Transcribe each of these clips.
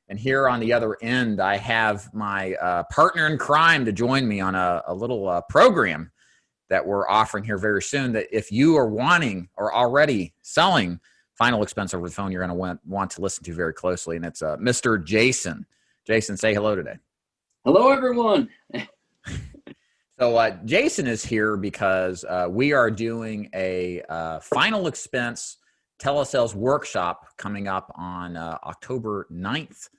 And here on the other end, I have my partner in crime to join me on a little program that we're offering here very soon, that if you are wanting or already selling final expense over the phone, you're going to want to listen to very closely. And it's Mr. Jason. Jason, say hello today. Hello, everyone. So Jason is here because we are doing a final expense telesales workshop coming up on October 9th,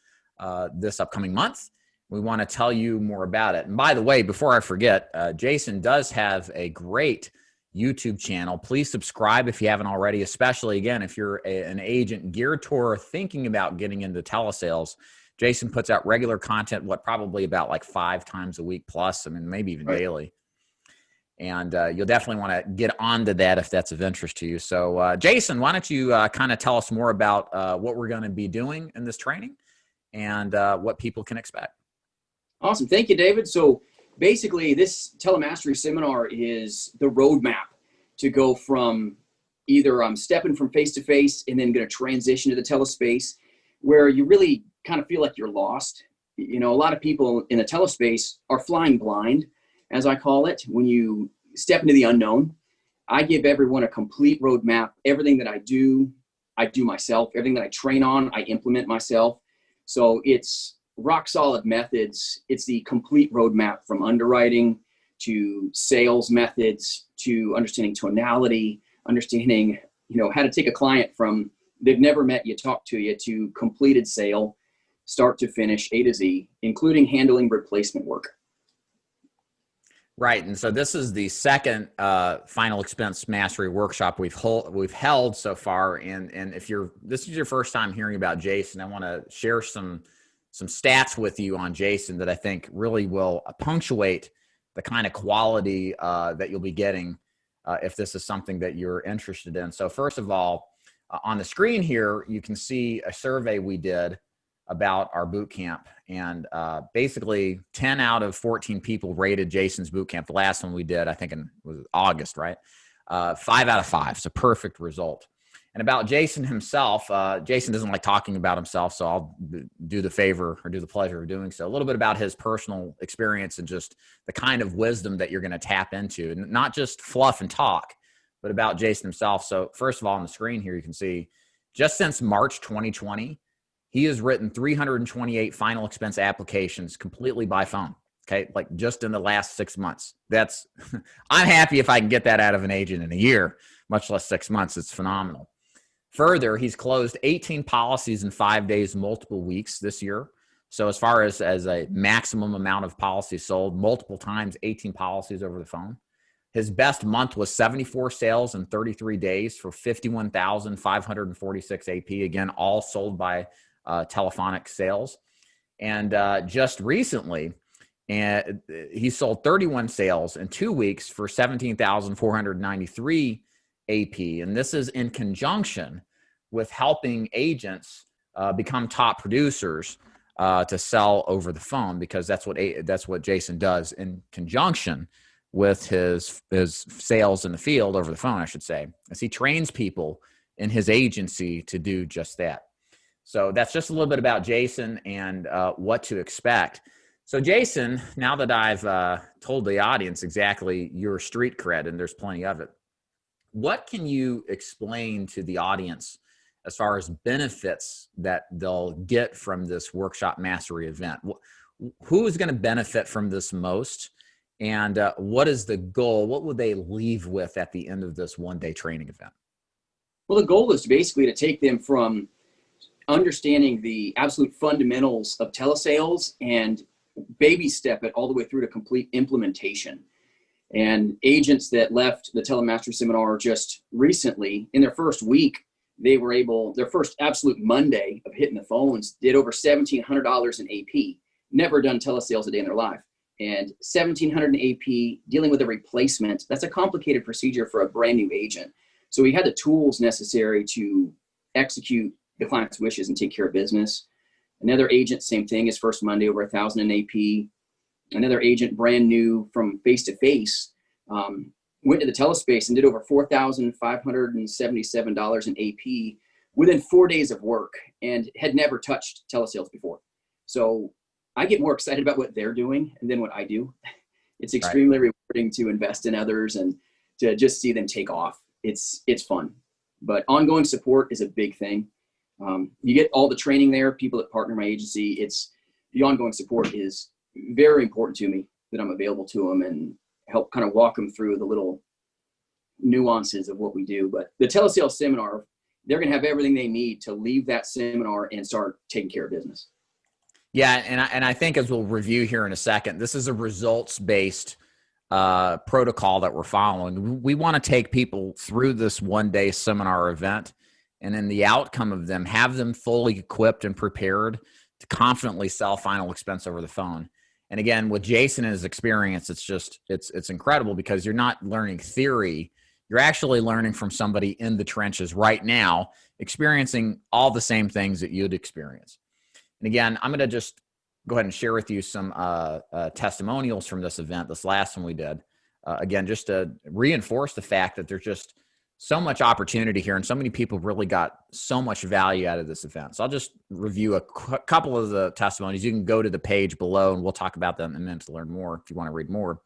this upcoming month. We want to tell you more about it. And by the way, before I forget, Jason does have a great YouTube channel. Please subscribe if you haven't already, especially, again, if you're an agent geared toward thinking about getting into telesales. Jason puts out regular content, probably about like 5 times a week plus, I mean, maybe even daily. And you'll definitely want to get onto that if that's of interest to you. So, Jason, why don't you kind of tell us more about what we're going to be doing in this training and what people can expect. Awesome. Thank you, David. So basically, this telemastery seminar is the roadmap to go from either stepping from face-to-face and then going to transition to the telespace, where you really kind of feel like you're lost. You know, a lot of people in the telespace are flying blind, as I call it, when you step into the unknown. I give everyone a complete roadmap. Everything that I do myself. Everything that I train on, I implement myself. So it's rock solid methods. It's the complete roadmap from underwriting to sales methods to understanding tonality, understanding, how to take a client from they've never met you, talk to you, to completed sale, start to finish, A to Z, including handling replacement work. Right. And so this is the second final expense mastery workshop we've held so far. And if this is your first time hearing about Jason, I want to share some stats with you on Jason that I think really will punctuate the kind of quality that you'll be getting if this is something that you're interested in. So first of all, on the screen here, you can see a survey we did about our boot camp. And basically 10 out of 14 people rated Jason's boot camp. The last one we did, I think was August, right? 5 out of 5. It's a perfect result. And about Jason himself, Jason doesn't like talking about himself, so I'll do the favor or do the pleasure of doing so. A little bit about his personal experience and just the kind of wisdom that you're going to tap into, and not just fluff and talk, but about Jason himself. So first of all, on the screen here, you can see just since March 2020, he has written 328 final expense applications completely by phone. Okay. Like just in the last 6 months. I'm happy if I can get that out of an agent in a year, much less 6 months. It's phenomenal. Further, he's closed 18 policies in 5 days, multiple weeks this year. So as far as a maximum amount of policies sold, multiple times, 18 policies over the phone. His best month was 74 sales in 33 days for 51,546 AP. Again, all sold by telephonic sales. And just recently, he sold 31 sales in 2 weeks for 17,493 AP. And this is in conjunction with helping agents become top producers to sell over the phone, because that's what Jason does in conjunction with his sales in the field over the phone, I should say, as he trains people in his agency to do just that. So that's just a little bit about Jason and what to expect. So Jason, now that I've told the audience exactly your street cred, and there's plenty of it, what can you explain to the audience as far as benefits that they'll get from this workshop mastery event? Who is going to benefit from this most? And what is the goal? What would they leave with at the end of this one-day training event? Well, the goal is basically to take them from understanding the absolute fundamentals of telesales and baby step it all the way through to complete implementation. And agents that left the telemastery seminar just recently, in their first week, they were able, their first absolute Monday of hitting the phones, did over $1,700 in AP. Never done telesales a day in their life. And $1,700 in AP, dealing with a replacement, that's a complicated procedure for a brand new agent. So we had the tools necessary to execute the client's wishes and take care of business. Another agent, same thing, his first Monday, over 1,000 in AP. Another agent, brand new from face-to-face, went to the telespace and did over $4,577 in AP within 4 days of work and had never touched telesales before. So I get more excited about what they're doing than what I do. It's extremely rewarding to invest in others and to just see them take off. It's fun, but ongoing support is a big thing. You get all the training there, people that partner my agency. The ongoing support is very important to me, that I'm available to them and help kind of walk them through the little nuances of what we do. But the telesales seminar, they're going to have everything they need to leave that seminar and start taking care of business. Yeah. And I think, as we'll review here in a second, this is a results-based protocol that we're following. We want to take people through this one-day seminar event, and then the outcome of them, have them fully equipped and prepared to confidently sell final expense over the phone. And again, with Jason and his experience, it's incredible, because you're not learning theory. You're actually learning from somebody in the trenches right now, experiencing all the same things that you'd experience. And again, I'm going to just go ahead and share with you some testimonials from this event, this last one we did. Again, just to reinforce the fact that there's just so much opportunity here, and so many people really got so much value out of this event. So I'll just review a couple of the testimonies. You can go to the page below, and we'll talk about them in a minute to learn more if you want to read more.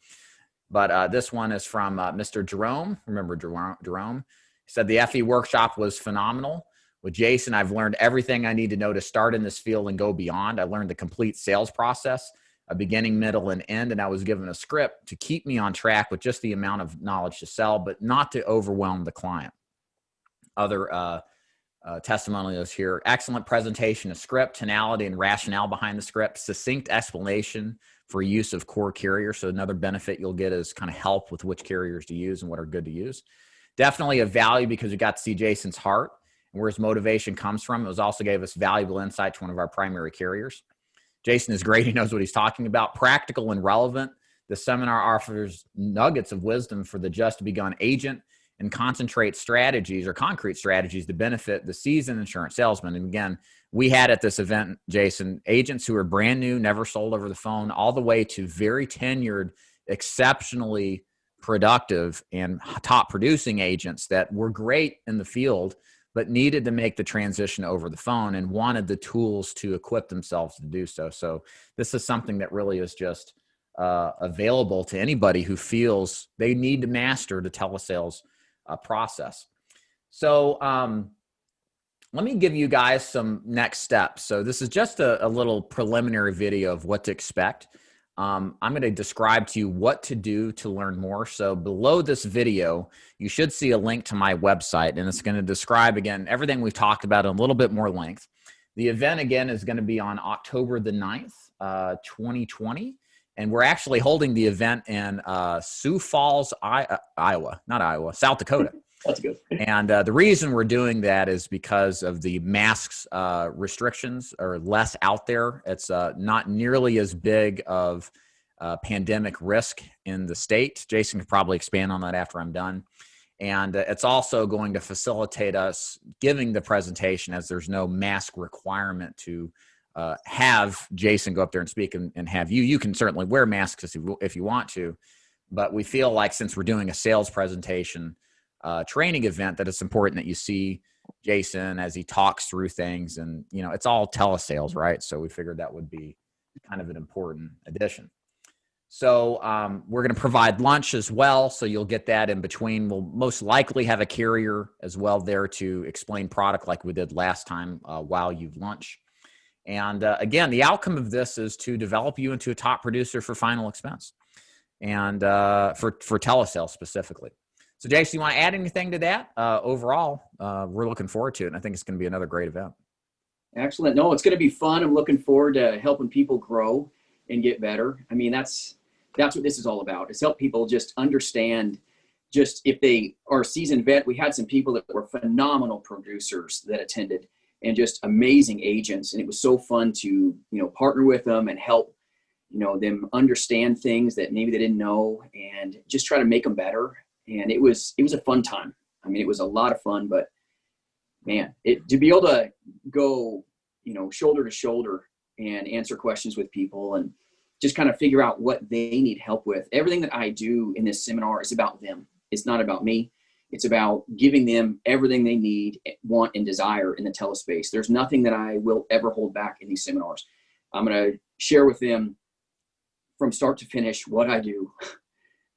But this one is from Mr. Jerome. Remember Jerome? He said, the FE workshop was phenomenal. With Jason, I've learned everything I need to know to start in this field and go beyond. I learned the complete sales process, a beginning, middle, and end, and I was given a script to keep me on track with just the amount of knowledge to sell, but not to overwhelm the client. Other testimonials here: excellent presentation of script, tonality and rationale behind the script, succinct explanation for use of core carriers. So another benefit you'll get is kind of help with which carriers to use and what are good to use. Definitely a value, because you got to see Jason's heart and where his motivation comes from. It was also gave us valuable insight to one of our primary carriers. Jason is great. He knows what he's talking about. Practical and relevant. The seminar offers nuggets of wisdom for the just begun agent and concrete strategies to benefit the seasoned insurance salesman. And again, we had at this event, Jason, agents who are brand new, never sold over the phone, all the way to very tenured, exceptionally productive and top producing agents that were great in the field, but needed to make the transition over the phone and wanted the tools to equip themselves to do so. So this is something that really is just available to anybody who feels they need to master the telesales process. So let me give you guys some next steps. So this is just a little preliminary video of what to expect. I'm going to describe to you what to do to learn more. So below this video, you should see a link to my website, and it's going to describe, again, everything we've talked about in a little bit more length. The event, again, is going to be on October the 9th, 2020. And we're actually holding the event in Sioux Falls, South Dakota. That's good. And the reason we're doing that is because of the masks restrictions are less out there. It's not nearly as big of pandemic risk in the state. Jason could probably expand on that after I'm done. And it's also going to facilitate us giving the presentation, as there's no mask requirement to have Jason go up there and speak and have you. You can certainly wear masks if you want to, but we feel like, since we're doing a sales presentation training event, that it's important that you see Jason as he talks through things. And, you know, it's all telesales, right? So we figured that would be kind of an important addition. So we're going to provide lunch as well. So you'll get that in between. We'll most likely have a carrier as well there to explain product like we did last time while you lunch. And again, the outcome of this is to develop you into a top producer for final expense and for telesales specifically. So Jason, you want to add anything to that? Overall, we're looking forward to it. And I think it's going to be another great event. Excellent. No, it's going to be fun. I'm looking forward to helping people grow and get better. I mean, that's what this is all about, is help people just understand, just if they are a seasoned vet. We had some people that were phenomenal producers that attended, and just amazing agents. And it was so fun to, you know, partner with them and help, you know, them understand things that maybe they didn't know, and just try to make them better. And it was a fun time. I mean, it was a lot of fun, but man, to be able to go, you know, shoulder to shoulder and answer questions with people and just kind of figure out what they need help with. Everything that I do in this seminar is about them. It's not about me. It's about giving them everything they need, want, and desire in the telespace. There's nothing that I will ever hold back in these seminars. I'm going to share with them from start to finish what I do,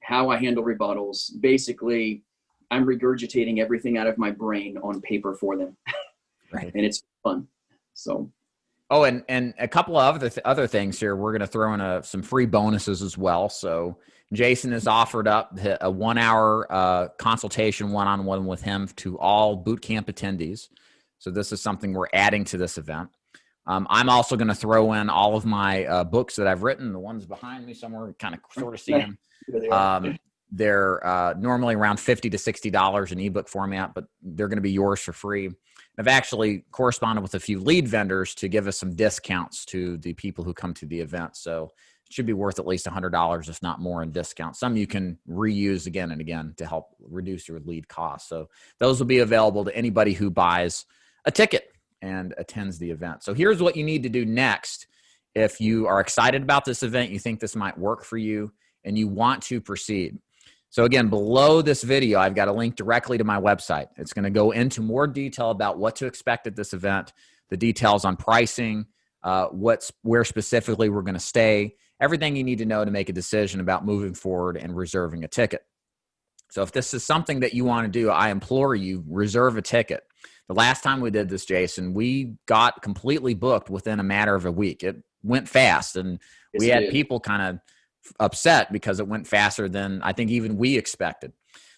how I handle rebuttals. Basically, I'm regurgitating everything out of my brain on paper for them. Right. And it's fun. So. Oh, and a couple of other things here. We're going to throw in some free bonuses as well. So Jason has offered up a 1 hour consultation one-on-one with him to all boot camp attendees. So this is something we're adding to this event. I'm also going to throw in all of my books that I've written, the ones behind me somewhere, kind of sort of see them. They're normally around $50 to $60 in ebook format, but they're going to be yours for free. I've actually corresponded with a few lead vendors to give us some discounts to the people who come to the event. So it should be worth at least $100, if not more, in discount. Some you can reuse again and again to help reduce your lead costs. So those will be available to anybody who buys a ticket and attends the event. So here's what you need to do next. If you are excited about this event, you think this might work for you, and you want to proceed. So again, below this video, I've got a link directly to my website. It's going to go into more detail about what to expect at this event, the details on pricing, where specifically we're going to stay, everything you need to know to make a decision about moving forward and reserving a ticket. So if this is something that you want to do, I implore you, reserve a ticket. The last time we did this, Jason, we got completely booked within a matter of a week. It went fast, and we had people kind of upset because it went faster than I think even we expected.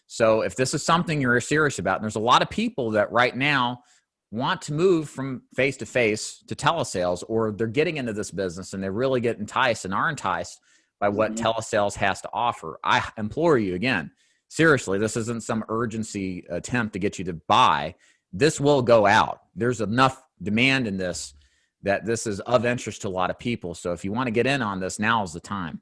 So if this is something you're serious about, and there's a lot of people that right now want to move from face-to-face to telesales, or they're getting into this business and they really get enticed and are enticed by what telesales has to offer. I implore you again, seriously, this isn't some urgency attempt to get you to buy. This will go out. There's enough demand in this that this is of interest to a lot of people. So if you want to get in on this, now is the time.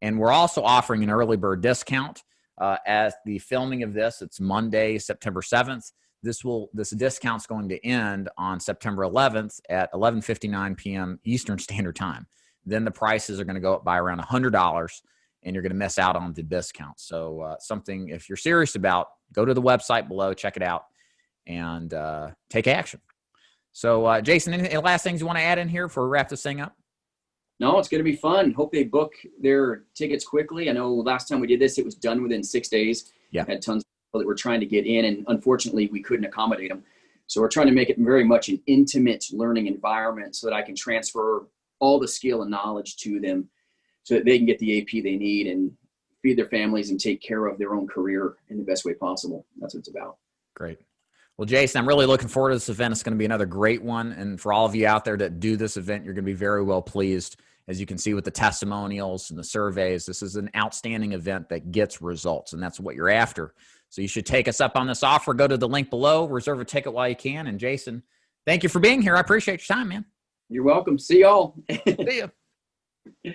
And we're also offering an early bird discount at the filming of this. It's Monday, September 7th. This discount's going to end on September 11th at 11:59 p.m. Eastern Standard Time. Then the prices are going to go up by around $100, and you're going to miss out on the discount. So something, if you're serious about, go to the website below, check it out, and take action. So, Jason, any last things you want to add in here before we wrap this thing up? No, it's going to be fun. Hope they book their tickets quickly. I know last time we did this, it was done within 6 days. Yeah. Had tons of people that were trying to get in, and unfortunately, we couldn't accommodate them. So we're trying to make it very much an intimate learning environment so that I can transfer all the skill and knowledge to them so that they can get the AP they need and feed their families and take care of their own career in the best way possible. That's what it's about. Great. Well, Jason, I'm really looking forward to this event. It's going to be another great one. And for all of you out there that do this event, you're going to be very well pleased. As you can see with the testimonials and the surveys, this is an outstanding event that gets results, and that's what you're after. So you should take us up on this offer. Go to the link below, reserve a ticket while you can. And Jason, thank you for being here. I appreciate your time, man. You're welcome. See y'all. See ya.